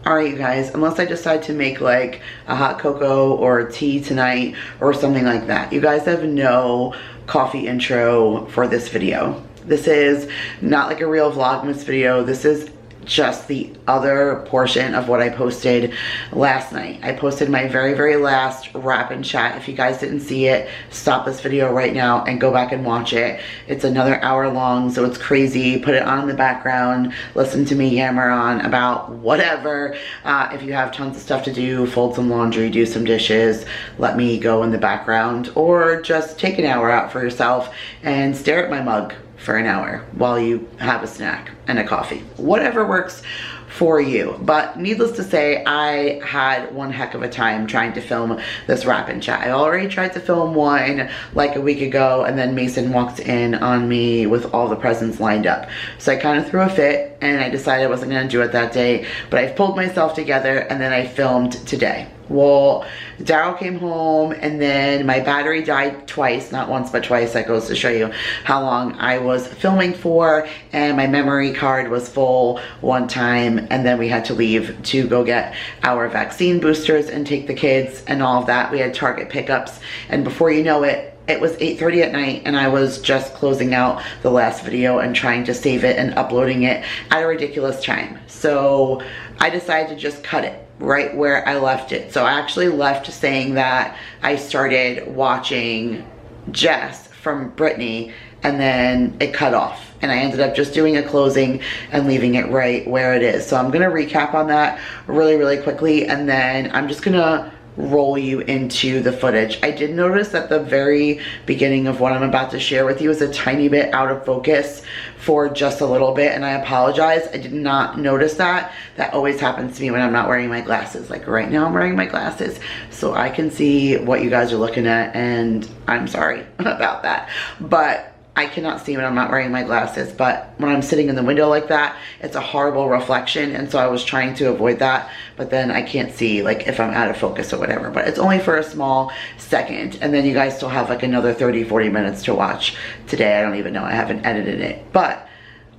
Alright, you guys, unless I decide to make like a hot cocoa or a tea tonight or something like that. You guys have no coffee intro for this video. This is not like a real Vlogmas video. This is just the other portion of what I posted last night. I posted my very last rap and chat. If you guys didn't see it, stop this video right now and go back and watch it. It's another hour long, so it's crazy. Put it on in the background, listen to me yammer on about whatever. If you have tons of stuff to do, fold some laundry, do some dishes, let me go in the background, or just take an hour out for yourself and stare at my mug for an hour while you have a snack and a coffee. Whatever works for you. But needless to say, I had one heck of a time trying to film this rap and chat. I already tried to film one like a week ago, and then Mason walked in on me with all the presents lined up. So I kind of threw a fit and I decided I wasn't going to do it that day, but I pulled myself together and then I filmed today. Well, Daryl came home and then my battery died twice, not once but twice. That goes to show you how long I was filming for, and my memory card was full one time, and then we had to leave to go get our vaccine boosters and take the kids and all of that. We had Target pickups, and before you know it, it was 8:30 at night and I was just closing out the last video and trying to save it and uploading it at a ridiculous time. So I decided to just cut it right where I left it. So I actually left saying that I started watching Jess from Brittany, and then it cut off. And I ended up just doing a closing and leaving it right where it is. So I'm gonna recap on that really quickly, and then I'm just gonna roll you into the footage. I did notice that the very beginning of what I'm about to share with you is a tiny bit out of focus for just a little bit, and I apologize. I did not notice that. That always happens to me when I'm not wearing my glasses. Like right now I'm wearing my glasses so I can see what you guys are looking at, and I'm sorry about that. But I cannot see when I'm not wearing my glasses, but when I'm sitting in the window like that, it's a horrible reflection, and so I was trying to avoid that, but then I can't see like if I'm out of focus or whatever, but it's only for a small second, and then you guys still have like another 30-40 minutes to watch today. I don't even know, I haven't edited it, but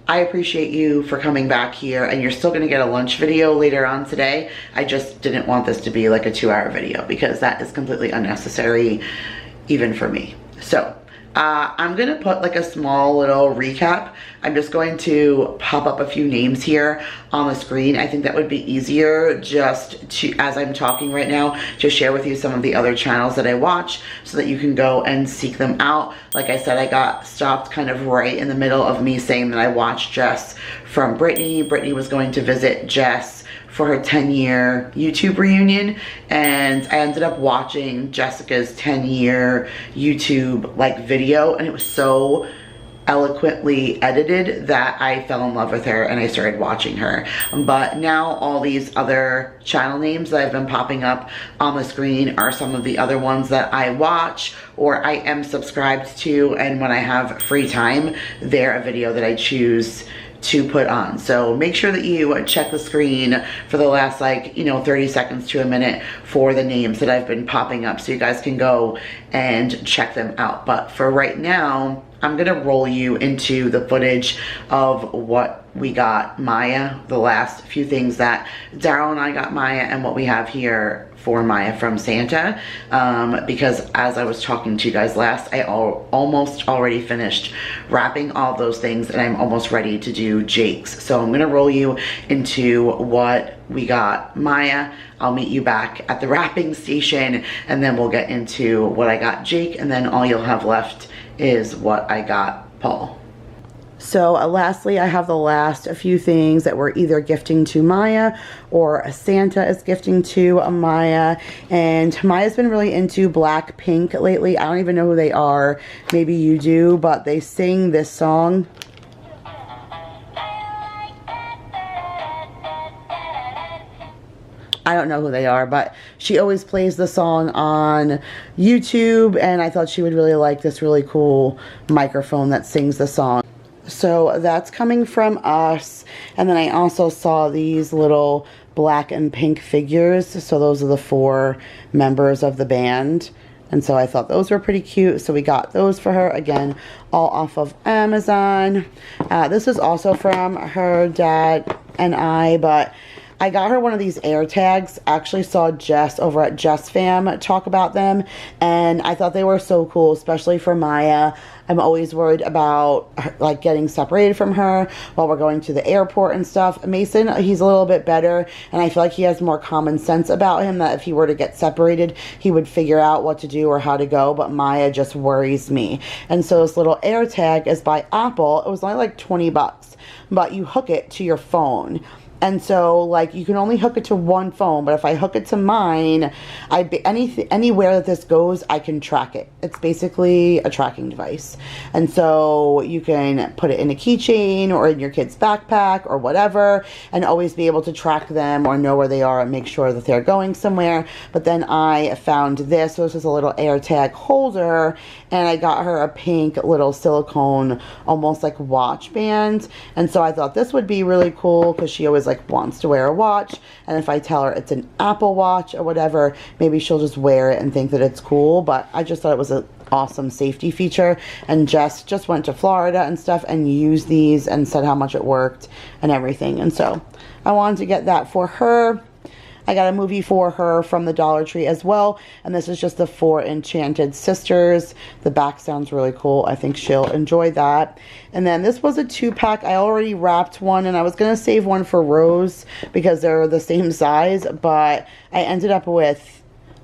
I appreciate you for coming back here, and you're still gonna get a lunch video later on today. I just didn't want this to be like a 2-hour video because that is completely unnecessary even for me. So I'm gonna put like a small little recap. I'm just going to pop up a few names here on the screen. I think that would be easier just to, as I'm talking right now, to share with you some of the other channels that I watch so that you can go and seek them out. Like I said, I got stopped kind of right in the middle of me saying that I watched Jess from Brittany. Brittany was going to visit Jess for her 10-year YouTube reunion, and I ended up watching Jessica's 10-year YouTube like video, and it was so eloquently edited that I fell in love with her and I started watching her. But now all these other channel names that have been popping up on the screen are some of the other ones that I watch or I am subscribed to, and when I have free time, they're a video that I choose to put on. So make sure that you check the screen for the last 30 seconds to a minute for the names that I've been popping up so you guys can go and check them out. But for right now, I'm gonna roll you into the footage of what we got Maya, the last few things that Daryl and I got Maya, and what we have here for Maya from Santa, because as I was talking to you guys last, I almost already finished wrapping all those things and I'm almost ready to do Jake's. So I'm gonna roll you into what we got Maya. I'll meet you back at the wrapping station, and then we'll get into what I got Jake, and then all you'll have left is what I got Paul. So lastly, I have the last few things that we're either gifting to Maya or Santa is gifting to Maya. And Maya's been really into Blackpink lately. I don't even know who they are. Maybe you do, but they sing this song. I don't know who they are, but she always plays the song on YouTube, and I thought she would really like this really cool microphone that sings the song. So that's coming from us. And then I also saw these little black and pink figures. So those are the 4 members of the band. And so I thought those were pretty cute. So we got those for her. Again, all off of Amazon. This is also from her dad and I, but I got her one of these air tags. Actually saw Jess over at Jess Fam talk about them, and I thought they were so cool, especially for Maya. I'm always worried about her, like, getting separated from her while we're going to the airport and stuff. Mason, he's a little bit better, and I feel like he has more common sense about him, that if he were to get separated, he would figure out what to do or how to go, but Maya just worries me. And so this little air tag is by Apple. It was only like 20 bucks, but you hook it to your phone. And so, like, you can only hook it to one phone, but if I hook it to mine, anywhere that this goes, I can track it. It's basically a tracking device. And so you can put it in a keychain or in your kid's backpack or whatever, and always be able to track them or know where they are and make sure that they're going somewhere. But then I found this. So this is a little AirTag holder, and I got her a pink little silicone, almost like watch band. And so I thought this would be really cool because she always like wants to wear a watch, and if I tell her it's an Apple Watch or whatever, maybe she'll just wear it and think that it's cool. But I just thought it was an awesome safety feature, and Jess just went to Florida and stuff and used these and said how much it worked and everything, and so I wanted to get that for her. I got a movie for her from the Dollar Tree as well, and this is just the 4 Enchanted Sisters. The back sounds really cool. I think she'll enjoy that. And then this was a 2-pack. I already wrapped one, and I was going to save one for Rose because they're the same size, but I ended up with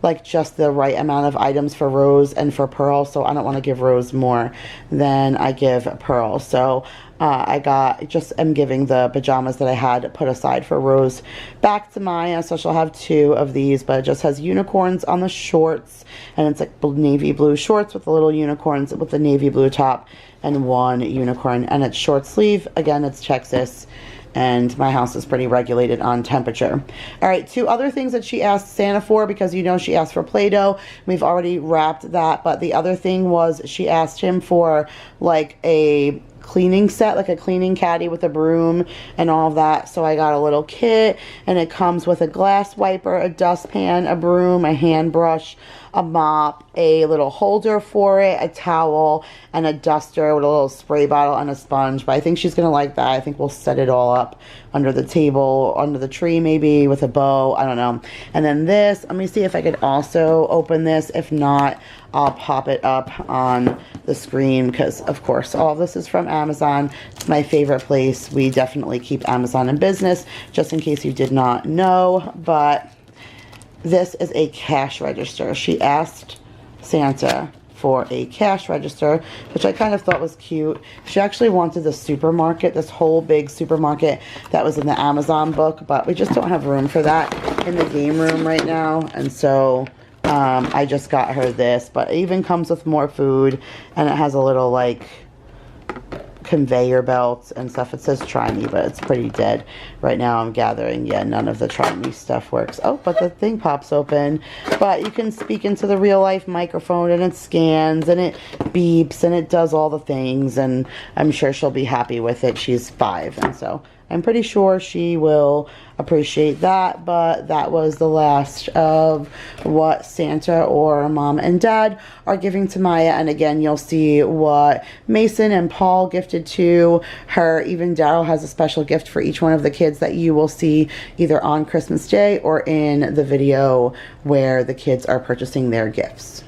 like just the right amount of items for Rose and for Pearl, so I don't want to give Rose more than I give Pearl. So I'm giving the pajamas that I had put aside for Rose back to Maya, so she'll have 2 of these, but it just has unicorns on the shorts, and it's like navy blue shorts with the little unicorns with the navy blue top and 1 unicorn, and it's short sleeve. Again, it's Texas, and my house is pretty regulated on temperature. All right, 2 other things that she asked Santa for, because you know she asked for Play-Doh. We've already wrapped that, but the other thing was she asked him for like a cleaning set, like a cleaning caddy with a broom and all of that. So I got a little kit, and it comes with a glass wiper, a dustpan, a broom, a hand brush, a mop, a little holder for it, a towel, and a duster with a little spray bottle and a sponge. But I think she's gonna like that. I think we'll set it all up under the table, under the tree maybe, with a bow. I don't know. And then this, let me see if I could also open this. If not, I'll pop it up on the screen, because of course all of this is from Amazon. It's my favorite place. We definitely keep Amazon in business, just in case you did not know. But this is a cash register. She asked Santa for a cash register, which I kind of thought was cute. She actually wanted the supermarket, this whole big supermarket that was in the Amazon book, but we just don't have room for that in the game room right now, and so I just got her this. But it even comes with more food, and it has a little like conveyor belts and stuff. It says try me, but it's pretty dead right now. I'm gathering, yeah, none of the try me stuff works. Oh, but the thing pops open. But you can speak into the real life microphone, and it scans and it beeps and it does all the things, and I'm sure she'll be happy with it. She's 5, and so I'm pretty sure she will appreciate that. But that was the last of what Santa or Mom and Dad are giving to Maya. And again, you'll see what Mason and Paul gifted to her. Even Daryl has a special gift for each one of the kids that you will see either on Christmas Day or in the video where the kids are purchasing their gifts.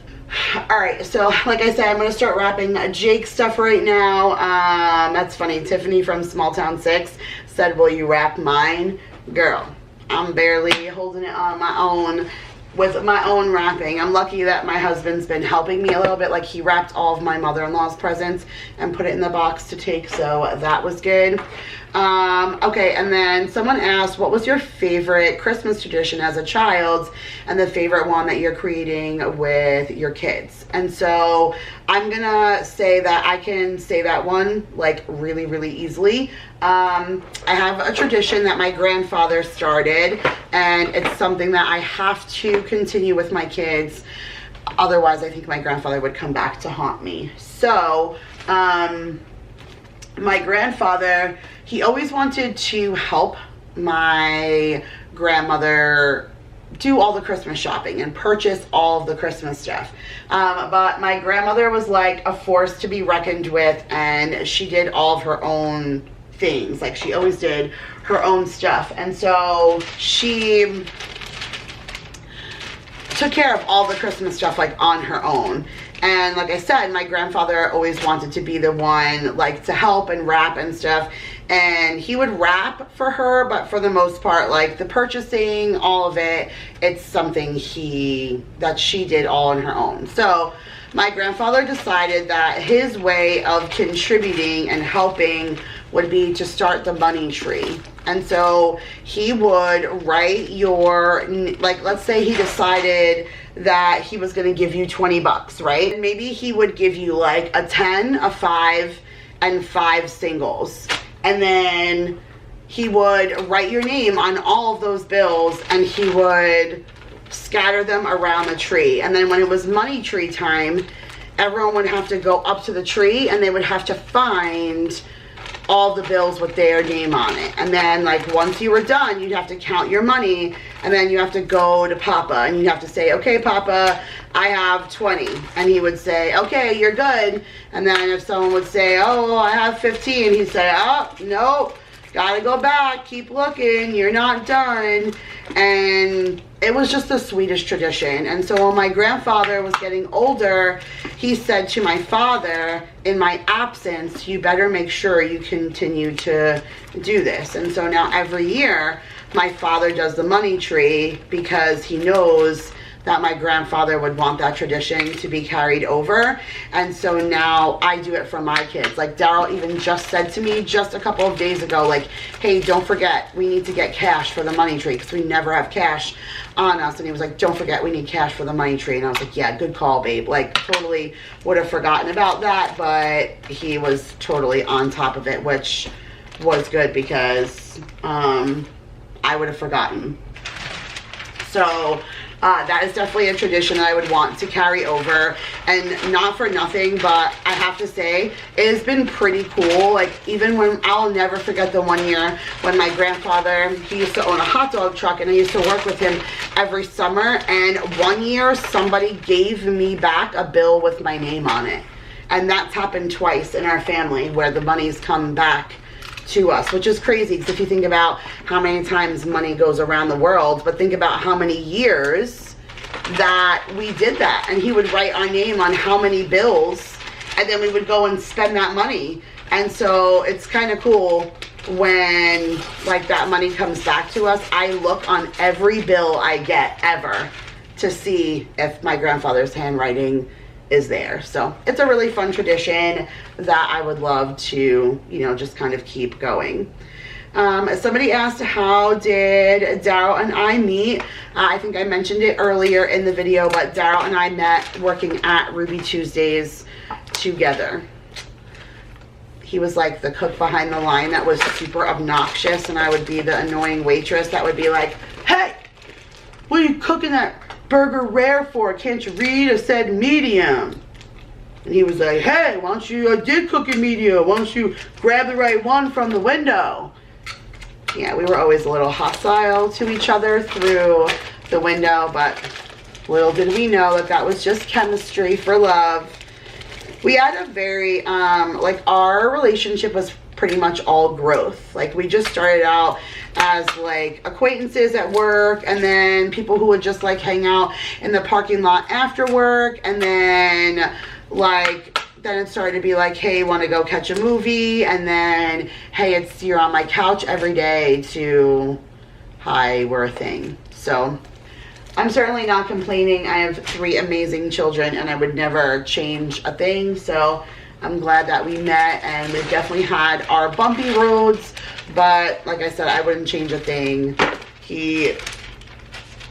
Alright, so like I said, I'm going to start wrapping Jake's stuff right now. That's funny. Tiffany from Small Town 6 said, will you wrap mine? Girl, I'm barely holding it on my own with my own wrapping. I'm lucky that my husband's been helping me a little bit. Like, he wrapped all of my mother-in-law's presents and put it in the box to take, so that was good. Okay, and then someone asked, what was your favorite Christmas tradition as a child, and the favorite one that you're creating with your kids? And so I'm gonna say that I can say that one like really easily. I have a tradition that my grandfather started, and it's something that I have to continue with my kids. Otherwise, I think my grandfather would come back to haunt me. So, my grandfather, he always wanted to help my grandmother do all the Christmas shopping and purchase all of the Christmas stuff. But my grandmother was like a force to be reckoned with, and she did all of her own things. Like, she always did her own stuff. And so she took care of all the Christmas stuff like on her own. And like I said, my grandfather always wanted to be the one like to help and wrap and stuff. And he would wrap for her, but for the most part, like the purchasing, all of it, it's something that she did all on her own. So my grandfather decided that his way of contributing and helping would be to start the money tree. And so he would write your, like, let's say he decided that he was going to give you 20 bucks, right? And maybe he would give you like a 10, a 5, and 5 singles. And then he would write your name on all of those bills, and he would scatter them around the tree. And then when it was money tree time, everyone would have to go up to the tree and they would have to find all the bills with their name on it. And then like once you were done, you'd have to count your money, and then you have to go to Papa and you have to say, okay Papa, I have 20. And he would say, okay, you're good. And then if someone would say, oh, I have 15, he'd say, oh, no, gotta go back, keep looking, you're not done. And it was just the sweetest tradition. And so when my grandfather was getting older, he said to my father, in my absence, you better make sure you continue to do this. And so now every year, my father does the money tree because he knows that my grandfather would want that tradition to be carried over. And so now I do it for my kids. Like Daryl even just said to me just a couple of days ago, like, hey, don't forget, we need to get cash for the money tree because we never have cash on us. And he was like, don't forget, we need cash for the money tree. And I was like, yeah, good call, babe. Like totally would have forgotten about that, but he was totally on top of it, which was good because I would have forgotten. So that is definitely a tradition that I would want to carry over. And not for nothing, but I have to say it has been pretty cool. Like even when, I'll never forget the one year when my grandfather, he used to own a hot dog truck, and I used to work with him every summer. And one year somebody gave me back a bill with my name on it. And that's happened twice in our family where the money's come back to us, which is crazy because if you think about how many times money goes around the world, but think about how many years that we did that. And he would write our name on how many bills, and then we would go and spend that money. And so it's kind of cool when like that money comes back to us. I look on every bill I get ever to see if my grandfather's handwriting is there. So it's a really fun tradition that I would love to, you know, just kind of keep going. Somebody asked, how did Daryl and I meet? I think I mentioned it earlier in the video, but Daryl and I met working at Ruby Tuesdays together. He was like the cook behind the line that was super obnoxious, and I would be the annoying waitress that would be like, hey, what are you cooking that burger rare for? Can't you read? I said medium. And he was like, hey, why don't you, I did cook it medium, why don't you grab the right one from the window? Yeah, we were always a little hostile to each other through the window, but little did we know that that was just chemistry for love. We had a very, like our relationship was pretty much all growth. Like we just started out as like acquaintances at work, and then people who would just like hang out in the parking lot after work, and then like then it started to be like, hey, want to go catch a movie? And then, hey, it's you're on my couch every day, to hi, we're a thing. So I'm certainly not complaining. I have 3 amazing children and I would never change a thing. So I'm glad that we met, and we've definitely had our bumpy roads, but like I said, I wouldn't change a thing.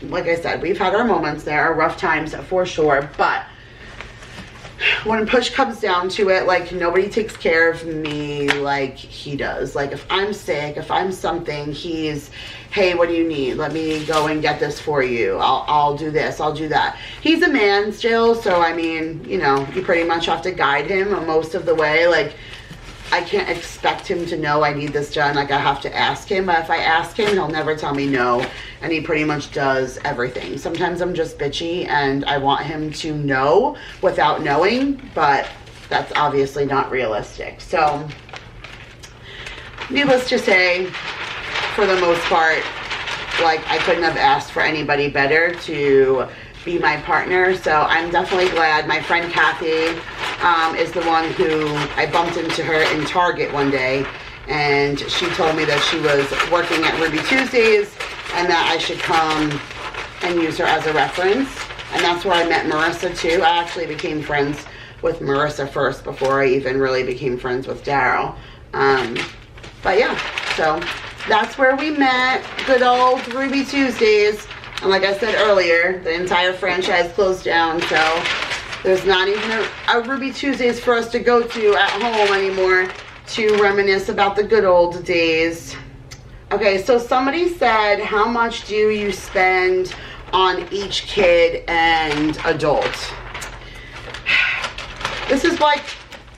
Like I said, we've had our moments there, our rough times for sure, but when push comes down to it, like nobody takes care of me like he does. Like if I'm sick, if I'm something, he's, hey, what do you need? Let me go and get this for you. I'll do this, I'll do that. He's a man still, so I mean, you know, you pretty much have to guide him most of the way. Like I can't expect him to know I need this done. Like I have to ask him, but if I ask him, he'll never tell me no, and he pretty much does everything. Sometimes I'm just bitchy and I want him to know without knowing, but that's obviously not realistic. So needless to say, for the most part, like, I couldn't have asked for anybody better to be my partner. So I'm definitely glad. My friend Kathy is the one who I bumped into her in Target one day, and she told me that she was working at Ruby Tuesdays and that I should come and use her as a reference. And that's where I met Marissa too. I actually became friends with Marissa first before I even really became friends with Daryl. But yeah, so that's where we met. Good old Ruby Tuesdays. And like I said earlier, the entire franchise closed down, so there's not even a Ruby Tuesdays for us to go to at home anymore to reminisce about the good old days. Okay, so somebody said, how much do you spend on each kid and adult? This is like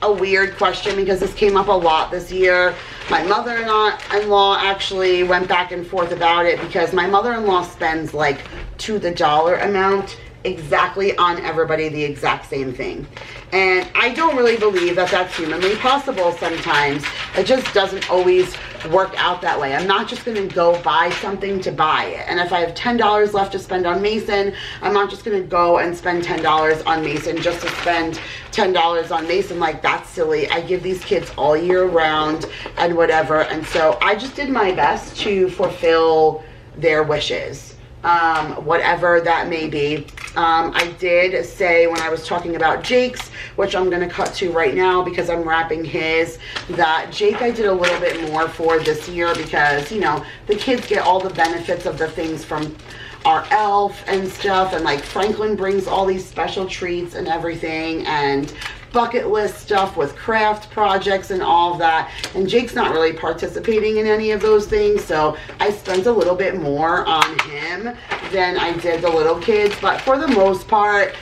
a weird question because this came up a lot this year. My mother-in-law actually went back and forth about it because my mother-in-law spends like to the dollar amount exactly on everybody the exact same thing. And I don't really believe that that's humanly possible sometimes. It just doesn't always work out that way. I'm not just going to go buy something to buy it. And if I have $10 left to spend on Mason, I'm not just going to go and spend $10 on Mason just to spend $10 on Mason. Like, that's silly. I give these kids all year round and whatever. And so I just did my best to fulfill their wishes, whatever that may be. I did say when I was talking about Jake's, which I'm going to cut to right now because I'm wrapping his, that Jake I did a little bit more for this year because, you know, the kids get all the benefits of the things from our elf and stuff, and like Franklin brings all these special treats and everything, and bucket list stuff with craft projects and all of that, and Jake's not really participating in any of those things, so I spent a little bit more on him than I did the little kids. But for the most part,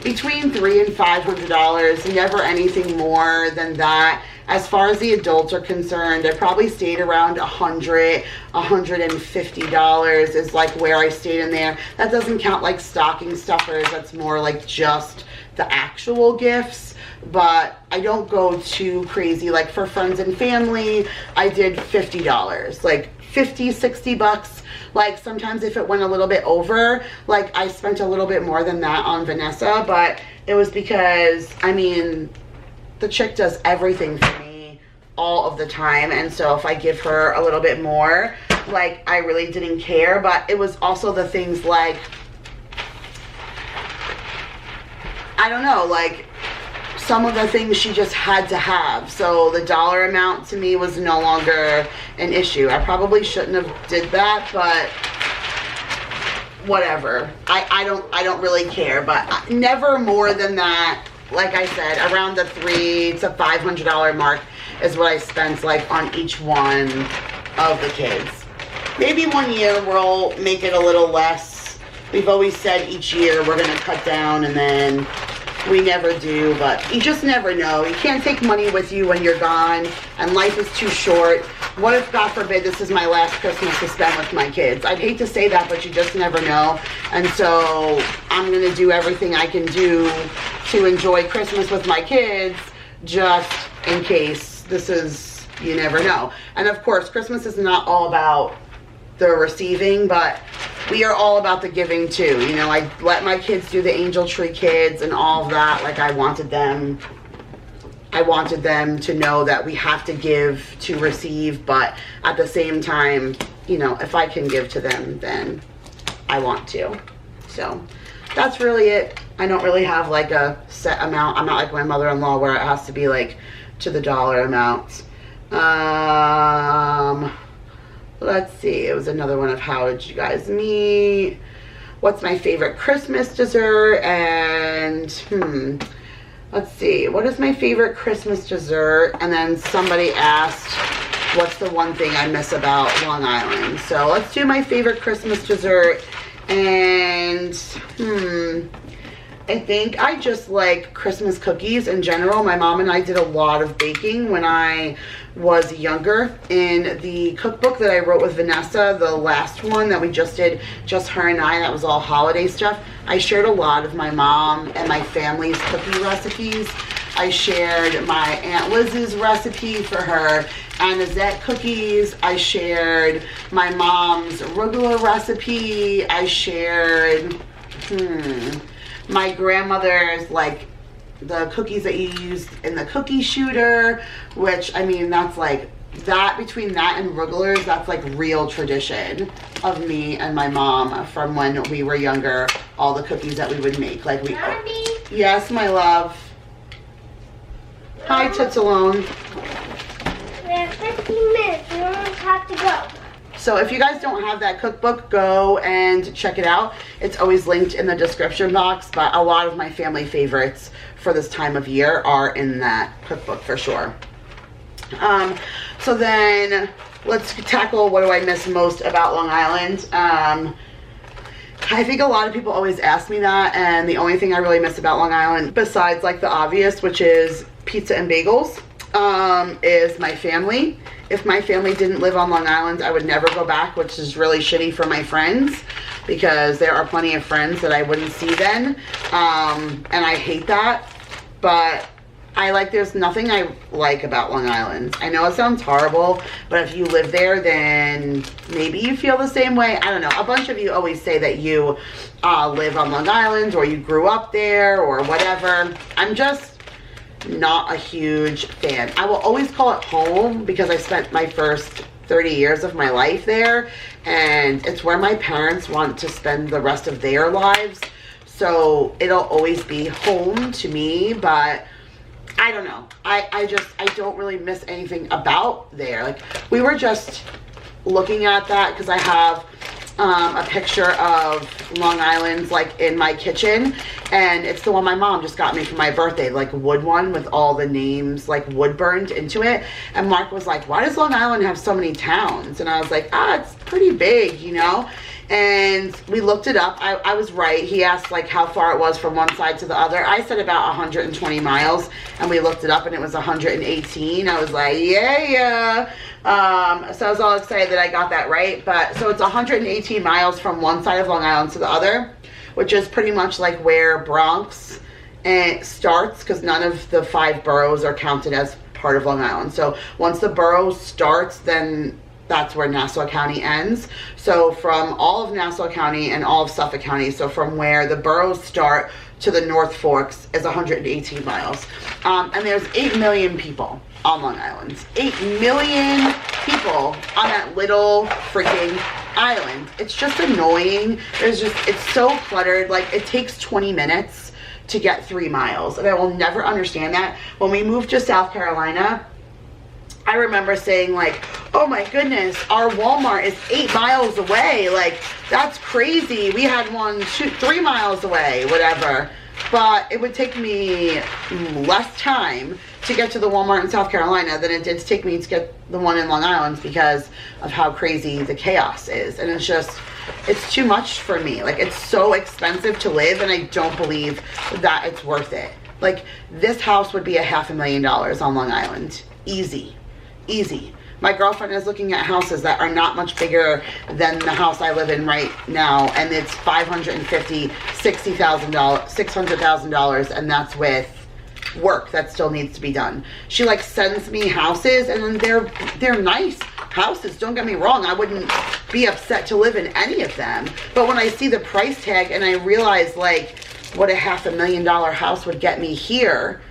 between $300 and $500, never anything more than that. As far as the adults are concerned, I probably stayed around $100, $150 is like where I stayed in there. That doesn't count like stocking stuffers. That's more like just the actual gifts. But I don't go too crazy. Like for friends and family, I did $50, like 50, 60 bucks. Like sometimes if it went a little bit over, like I spent a little bit more than that on Vanessa, but it was because, I mean, the chick does everything for me all of the time, and so if I give her a little bit more, like, I really didn't care. But it was also the things like, I don't know, like some of the things she just had to have, so the dollar amount to me was no longer an issue. I probably shouldn't have did that, but whatever. I don't really care, but never more than that. Like I said, around the $300 to $500 mark is what I spent like on each one of the kids. Maybe one year we'll make it a little less. We've always said each year we're going to cut down, and then we never do, but you just never know. You can't take money with you when you're gone, and life is too short. What if, God forbid, this is my last Christmas to spend with my kids? I'd hate to say that, but you just never know. And so I'm going to do everything I can do to enjoy Christmas with my kids, just in case. This is, you never know. And of course, Christmas is not all about the receiving, but we are all about the giving too. You know, I let my kids do the angel tree kids and all of that. Like I wanted them to know that we have to give to receive, but at the same time, you know, if I can give to them, then I want to. So that's really it. I don't really have like a set amount. I'm not like my mother-in-law where it has to be like to the dollar amount. Let's see, it was another one of how did you guys meet? What's my favorite Christmas dessert? And let's see, what is my favorite Christmas dessert? And then somebody asked, what's the one thing I miss about Long Island? So let's do my favorite Christmas dessert. And I think I just like Christmas cookies in general. My mom and I did a lot of baking when I was younger. In the cookbook that I wrote with Vanessa, the last one that we just did, just her and I, that was all holiday stuff, I shared a lot of my mom and my family's cookie recipes. I shared my Aunt Liz's recipe for her anisette cookies. I shared my mom's arugula recipe. I shared my grandmother's, like, the cookies that you used in the cookie shooter, which, I mean, that's like, that, between that and Rugelers, that's like real tradition of me and my mom from when we were younger. All the cookies that we would make, like we. Mommy. Yes, my love. Hi, Titsalone. We have 15 minutes. We almost have to go. So if you guys don't have that cookbook, go and check it out. It's always linked in the description box, but a lot of my family favorites for this time of year are in that cookbook for sure. So then let's tackle what do I miss most about Long Island. I think a lot of people always ask me that, and the only thing I really miss about Long Island, besides like the obvious, which is pizza and bagels, is my family. If my family didn't live on Long Island, I would never go back, which is really shitty for my friends, because there are plenty of friends that I wouldn't see then, and I hate that. But there's nothing I like about Long Island. I know it sounds horrible, but if you live there, then maybe you feel the same way. I don't know. A bunch of you always say that you live on Long Island, or you grew up there, or whatever. I'm just not a huge fan. I will always call it home because I spent my first 30 years of my life there, and it's where my parents want to spend the rest of their lives. So it'll always be home to me, but I don't know. I don't really miss anything about there. Like, we were just looking at that because I have a picture of Long Island, like, in my kitchen, and it's the one my mom just got me for my birthday, like wood one with all the names like wood burned into it. And Mark was like, why does Long Island have so many towns? And I was like, it's pretty big, you know. And we looked it up. I was right. He asked like how far it was from one side to the other. I said about 120 miles, and we looked it up and it was 118. I was like, yeah. So I was all excited that I got that right. But so it's 118 miles from one side of Long Island to the other, which is pretty much like where Bronx starts, because none of the 5 boroughs are counted as part of Long Island. So once the borough starts, then that's where Nassau County ends. So from all of Nassau County and all of Suffolk County, so from where the boroughs start to the North Forks, is 118 miles. And there's 8 million people on Long Island. 8 million people on that little freaking island. It's just annoying. It's so cluttered. Like, it takes 20 minutes to get 3 miles. And I will never understand that. When we moved to South Carolina, I remember saying like, oh my goodness, our Walmart is 8 miles away. Like, that's crazy. We had one 3 miles away, whatever. But it would take me less time to get to the Walmart in South Carolina than it did to take me to get the one in Long Island, because of how crazy the chaos is. And it's too much for me. Like, it's so expensive to live, and I don't believe that it's worth it. Like, this house would be $500,000 on Long Island. Easy. My girlfriend is looking at houses that are not much bigger than the house I live in right now, and it's $550,000, $60,000, $600,000, and that's with work that still needs to be done. She like sends me houses, and then they're nice houses, don't get me wrong. I wouldn't be upset to live in any of them, but when I see the price tag and I realize like what a $500,000 house would get me here,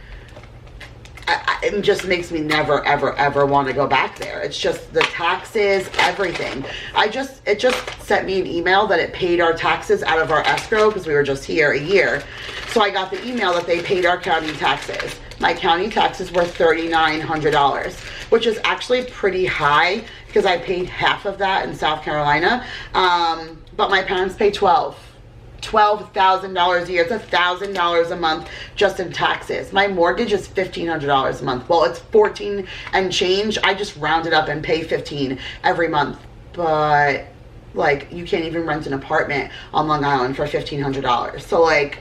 it just makes me never ever want to go back there. It's just the taxes, everything. It just sent me an email that it paid our taxes out of our escrow, because we were just here a year. So I got the email that they paid our county taxes. My county taxes were $3,900, which is actually pretty high because I paid half of that in South Carolina. But my parents pay $12,000 a year. It's $1,000 a month just in taxes. My mortgage is $1,500 a month. Well, it's 14 and change. I just round it up and pay 15 every month. But like, you can't even rent an apartment on Long Island for $1,500. So like,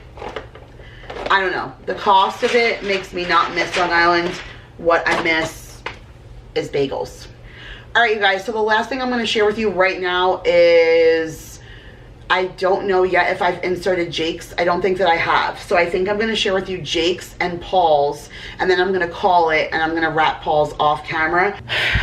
I don't know. The cost of it makes me not miss Long Island. What I miss is bagels. All right, you guys. So the last thing I'm going to share with you right now is I don't know yet if I've inserted Jake's. I don't think that I have. So I think I'm going to share with you Jake's and Paul's, and then I'm going to call it, and I'm going to wrap Paul's off camera.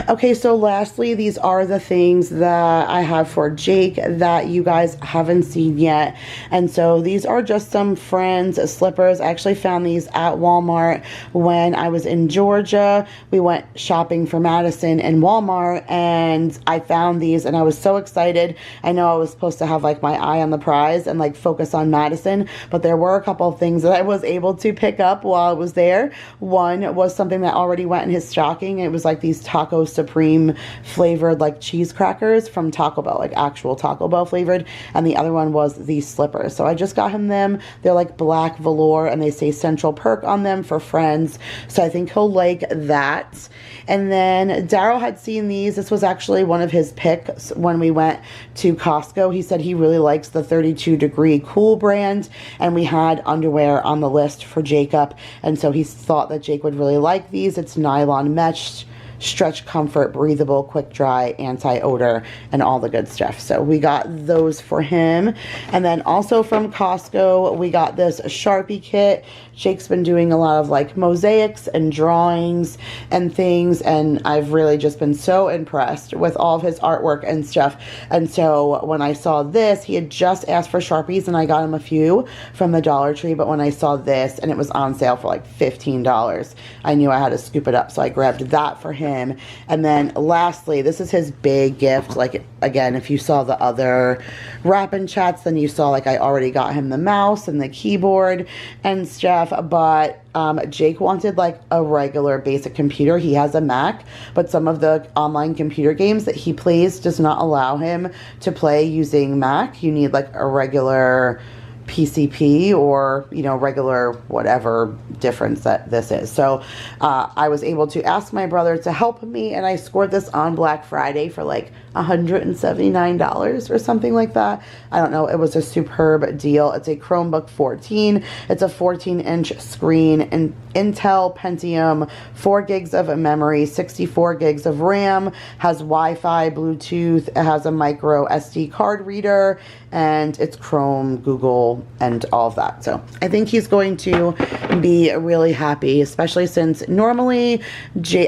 Okay, so lastly, these are the things that I have for Jake that you guys haven't seen yet. And so these are just some Friends slippers. I actually found these at Walmart when I was in Georgia. We went shopping for Madison in Walmart, and I found these, and I was so excited. I know I was supposed to have like my eye on the prize and like focus on Madison, but there were a couple of things that I was able to pick up while I was there. One was something that already went in his stocking. It was like these Taco Supreme flavored like cheese crackers from Taco Bell, like actual Taco Bell flavored. And the other one was these slippers. So I just got him them. They're like black velour, and they say Central Perk on them for Friends. So I think he'll like that. And then Daryl had seen these. This was actually one of his picks when we went to Costco. He said he really likes the 32 Degree Cool brand, and we had underwear on the list for Jacob, and so he thought that Jake would really like these. It's nylon mesh, stretch comfort, breathable, quick dry, anti-odor, and all the good stuff. So we got those for him. And then also from Costco, we got this Sharpie kit. Jake's been doing a lot of like mosaics and drawings and things, and I've really just been so impressed with all of his artwork and stuff. And so when I saw this, he had just asked for Sharpies, and I got him a few from the Dollar Tree, but when I saw this and it was on sale for like $15, I knew I had to scoop it up, so I grabbed that for him. And then lastly, this is his big gift. Like, again, if you saw the other wrap-in chats, then you saw like I already got him the mouse and the keyboard and stuff. But Jake wanted like a regular basic computer. He has a Mac, but some of the online computer games that he plays does not allow him to play using Mac. You need like a regular PCP or, you know, regular whatever difference that this is. So I was able to ask my brother to help me, and I scored this on Black Friday for like $179 or something like that. I don't know. It was a superb deal. It's a Chromebook 14. It's a 14-inch screen, and Intel Pentium, 4 gigs of memory, 64 gigs of RAM, has Wi-Fi, Bluetooth, it has a micro SD card reader, and it's Chrome, Google, and all of that. So I think he's going to be really happy, especially since normally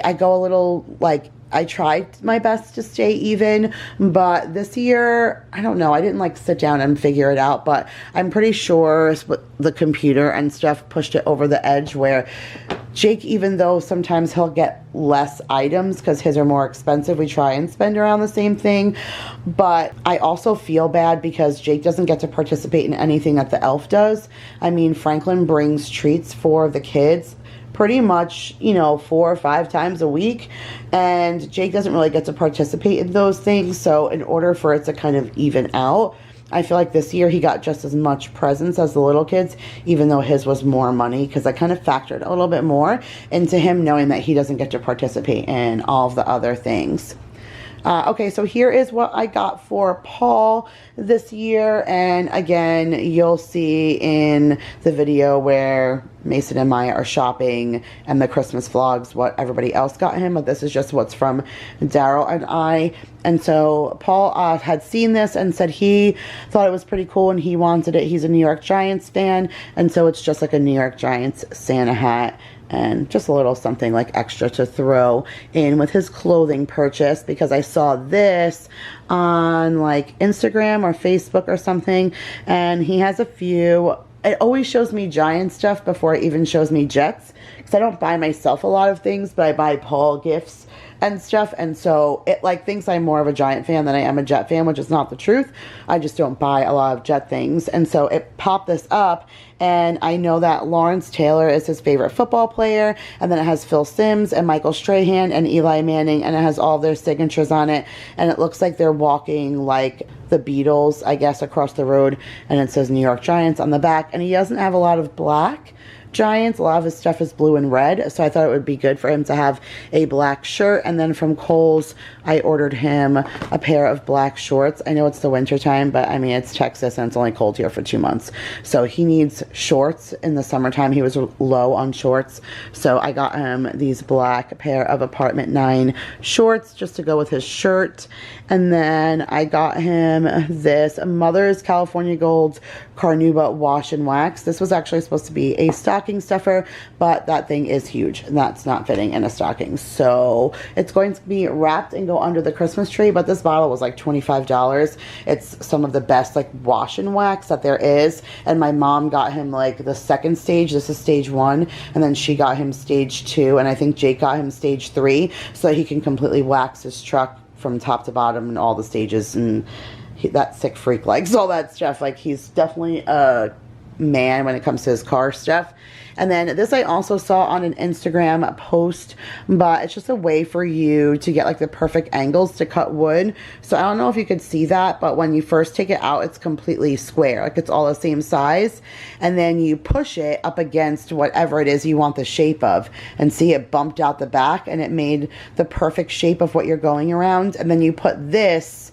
I go a little like, I tried my best to stay even, but this year, I don't know, I didn't like sit down and figure it out, but I'm pretty sure the computer and stuff pushed it over the edge where Jake, even though sometimes he'll get less items because his are more expensive, we try and spend around the same thing. But I also feel bad because Jake doesn't get to participate in anything that the elf does. I mean, Franklin brings treats for the kids pretty much, you know, 4 or 5 times a week, and Jake doesn't really get to participate in those things. So in order for it to kind of even out, I feel like this year he got just as much presents as the little kids, even though his was more money, because I kind of factored a little bit more into him knowing that he doesn't get to participate in all of the other things. Okay, so here is what I got for Paul this year, and again, you'll see in the video where Mason and Maya are shopping and the Christmas vlogs what everybody else got him, but this is just what's from Daryl and I. And so Paul had seen this and said he thought it was pretty cool and he wanted it. He's a New York Giants fan, and so it's just like a New York Giants Santa hat and just a little something like extra to throw in with his clothing purchase, because I saw this on like Instagram or Facebook or something, and he has a few. It always shows me Giant stuff before it even shows me Jets, because I don't buy myself a lot of things, but I buy Paul gifts and stuff, and so it like thinks I'm more of a Giant fan than I am a Jet fan, which is not the truth. I just don't buy a lot of Jet things. And so it popped this up, and I know that Lawrence Taylor is his favorite football player, and then it has Phil Simms and Michael Strahan and Eli Manning, and it has all their signatures on it, and it looks like they're walking like the Beatles, I guess, across the road, and it says New York Giants on the back, and he doesn't have a lot of black, Giants, a lot of his stuff is blue and red, so I thought it would be good for him to have a black shirt. And then from Kohl's, I ordered him a pair of black shorts. I know it's the winter time, but I mean, it's Texas and it's only cold here for 2 months. So he needs shorts in the summertime. He was low on shorts. So I got him these black pair of Apartment 9 shorts just to go with his shirt. And then I got him this Mother's California Gold Carnauba Wash and Wax. This was actually supposed to be a stocking stuffer, but that thing is huge and that's not fitting in a stocking. So it's going to be wrapped and go under the Christmas tree, but this bottle was like $25. It's some of the best like wash and wax that there is. And my mom got him like the second stage. This is stage 1, and then she got him stage 2, and I think Jake got him stage 3, so that he can completely wax his truck from top to bottom and all the stages. And that sick freak likes all that stuff. Like, he's definitely a man when it comes to his car stuff. And then this I also saw on an Instagram post, but it's just a way for you to get like the perfect angles to cut wood. So I don't know if you could see that, but when you first take it out, it's completely square, like it's all the same size. And then you push it up against whatever it is you want the shape of, and see it bumped out the back, and it made the perfect shape of what you're going around. And then you put this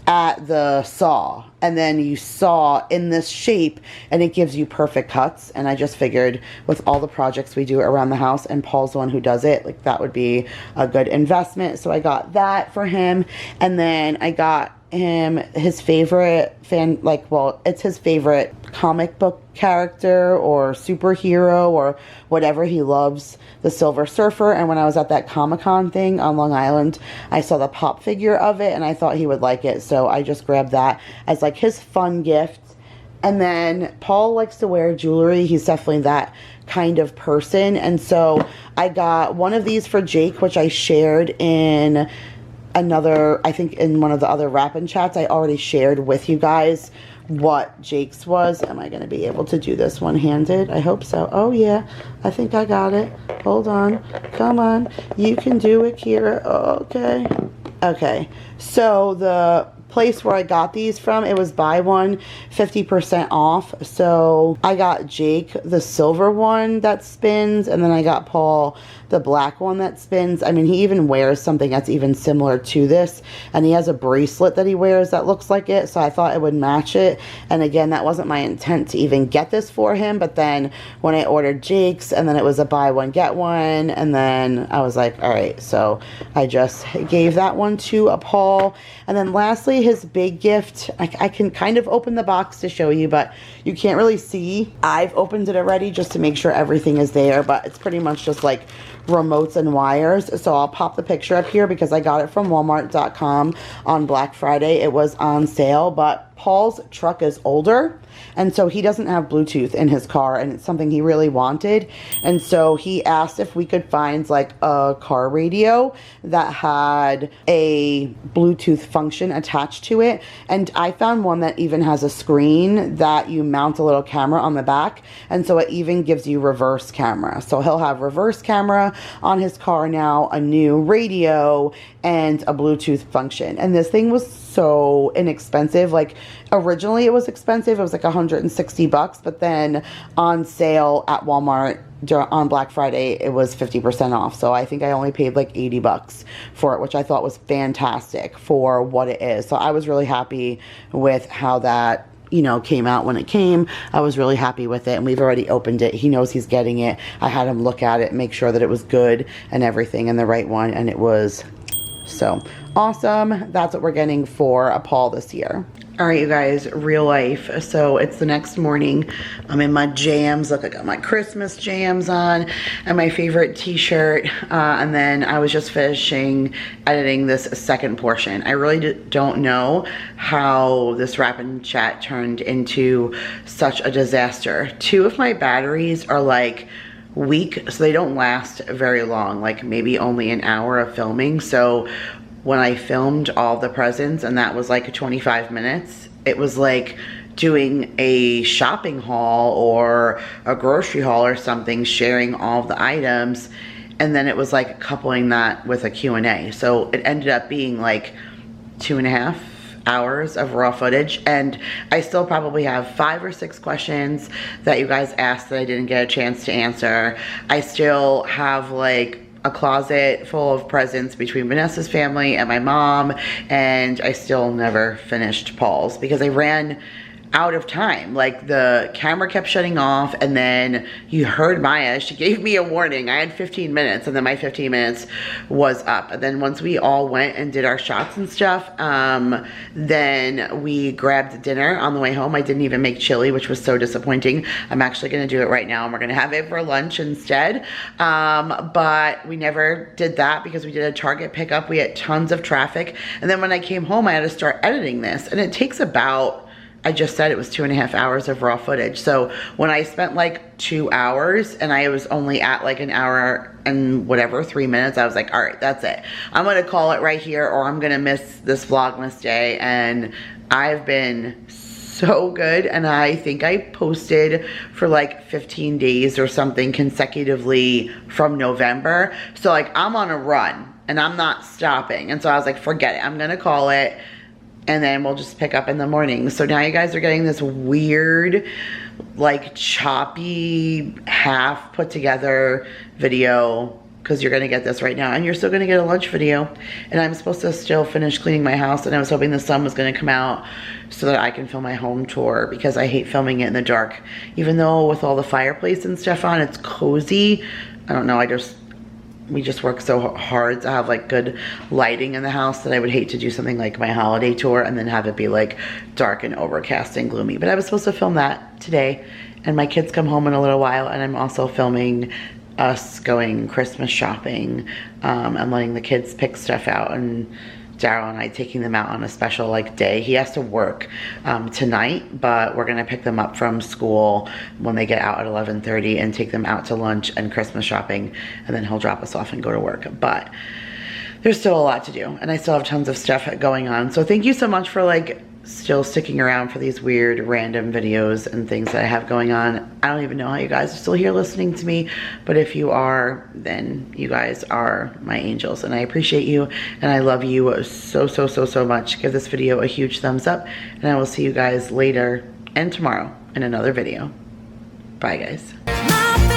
at the saw, and then you saw in this shape, and it gives you perfect cuts. And I just figured with all the projects we do around the house, and Paul's the one who does it, like that would be a good investment. So I got that for him. And then I got him his favorite it's his favorite comic book character or superhero or whatever he loves, the Silver Surfer. And when I was at that Comic-Con thing on Long Island, I saw the pop figure of it and I thought he would like it, so I just grabbed that as like his fun gift. And then Paul likes to wear jewelry. He's definitely that kind of person. And so I got one of these for Jake, which I shared in another, I think in one of the other wrapping chats. I already shared with you guys what Jake's was. Am I going to be able to do this one-handed? I hope so. Oh yeah, I think I got it. Hold on. Come on. You can do it, Kira. Okay. Okay. So the place where I got these from, it was buy one 50% off. So I got Jake the silver one that spins, and then I got Paul the black one that spins. I mean, he even wears something that's even similar to this, and he has a bracelet that he wears that looks like it, so I thought it would match it. And again, that wasn't my intent to even get this for him, but then when I ordered Jake's, and then it was a buy one get one, and then I was like, all right, so I just gave that one to a Paul. And then lastly, his big gift, I can kind of open the box to show you, but you can't really see. I've opened it already just to make sure everything is there, but it's pretty much just like remotes and wires. So I'll pop the picture up here because I got it from Walmart.com on Black Friday. It was on sale, but Paul's truck is older, and so he doesn't have Bluetooth in his car, and it's something he really wanted. And so he asked if we could find like a car radio that had a Bluetooth function attached to it. And I found one that even has a screen that you mount a little camera on the back, and so it even gives you reverse camera. So he'll have reverse camera on his car now, a new radio, and a Bluetooth function. And this thing was so inexpensive. Like, originally it was expensive. It was like $160, but then on sale at Walmart on Black Friday, it was 50% off. So I think I only paid like $80 for it, which I thought was fantastic for what it is. So I was really happy with how that, you know, came out when it came. I was really happy with it, and we've already opened it. He knows he's getting it. I had him look at it, make sure that it was good and everything, and the right one, and it was so awesome. That's what we're getting for a Paul this year. All right, you guys, real life. So it's the next morning. I'm in my jams. Look, I got my Christmas jams on and my favorite t-shirt. And then I was just finishing editing this second portion. I really don't know how this wrap and chat turned into such a disaster. 2 of my batteries are like weak, so they don't last very long, like maybe only an hour of filming. So when I filmed all the presents, and that was like 25 minutes, it was like doing a shopping haul or a grocery haul or something, sharing all of the items, and then it was like coupling that with a Q&A. So it ended up being like 2.5 hours of raw footage, and I still probably have 5 or 6 questions that you guys asked that I didn't get a chance to answer. I still have like a closet full of presents between Vanessa's family and my mom, and I still never finished Paul's because I ran out of time. Like the camera kept shutting off, and then you heard Maya, she gave me a warning. I had 15 minutes and then my 15 minutes was up. And then once we all went and did our shots and stuff, then we grabbed dinner on the way home. I didn't even make chili, which was so disappointing. I'm actually gonna do it right now and we're gonna have it for lunch instead. But we never did that because we did a Target pickup. We had tons of traffic. And then when I came home, I had to start editing this, and it takes about, I just said it was 2.5 hours of raw footage. So when I spent like 2 hours and I was only at like an hour and whatever, 3 minutes, I was like, all right, that's it. I'm gonna call it right here, or I'm gonna miss this Vlogmas day. And I've been so good, and I think I posted for like 15 days or something consecutively from November. So like I'm on a run and I'm not stopping. And so I was like, forget it, I'm gonna call it, and then we'll just pick up in the morning. So now you guys are getting this weird, like choppy, half put together video, because you're gonna get this right now, and you're still gonna get a lunch video. And I'm supposed to still finish cleaning my house, and I was hoping the sun was gonna come out so that I can film my home tour, because I hate filming it in the dark. Even though with all the fireplace and stuff on, it's cozy. I don't know, we just work so hard to have like good lighting in the house that I would hate to do something like my holiday tour and then have it be like dark and overcast and gloomy. But I was supposed to film that today, and my kids come home in a little while, and I'm also filming us going Christmas shopping. I'm letting the kids pick stuff out, and Daryl and I taking them out on a special like day. He has to work tonight, but we're gonna pick them up from school when they get out at 11:30 and take them out to lunch and Christmas shopping, and then he'll drop us off and go to work. But there's still a lot to do, and I still have tons of stuff going on. So thank you so much for like still sticking around for these weird random videos and things that I have going on. I don't even know how you guys are still here listening to me, but if you are, then you guys are my angels, and I appreciate you, and I love you so much. Give this video a huge thumbs up, and I will see you guys later and tomorrow in another video. Bye guys.